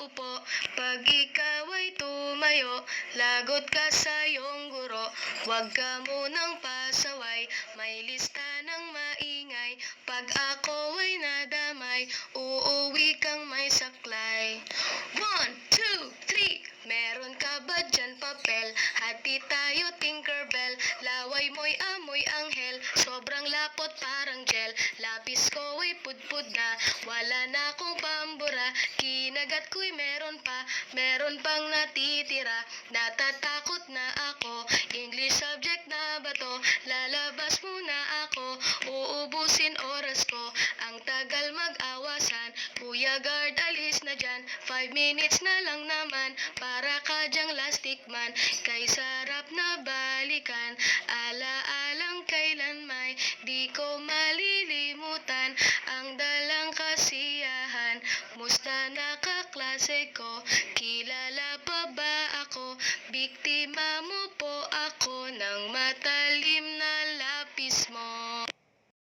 upo. Pag ikaw ay tumayo, lagot ka sa iyong guro. Huwag ka munang pasaway, may lista ng maingay. Pag ako ay nadamay, uuwi kang may saklay. 1, 2, 3, meron ka ba dyan papel? Hati tayo Tinkerbell, laway mo'y amoy anghel. Sobrang lapot parang gel, lapis ko ay pudpud na. Wala na akong pambura, kinagat ko'y meron pang natitira. Natatakot na ako, English subject na ba to? Lalabas muna ako, uubusin oras ko. Ang tagal mag-awasan, Kuya Guard alis na dyan. 5 minutes na lang naman, para ka dyang lastic man. Kay sarap na balikan, alaalang kailan may di ko malilimutan. Ang dalang kasiyahan, musta na kaklase ko? Kilala pa ba ako? Biktima mo po ako ng matali.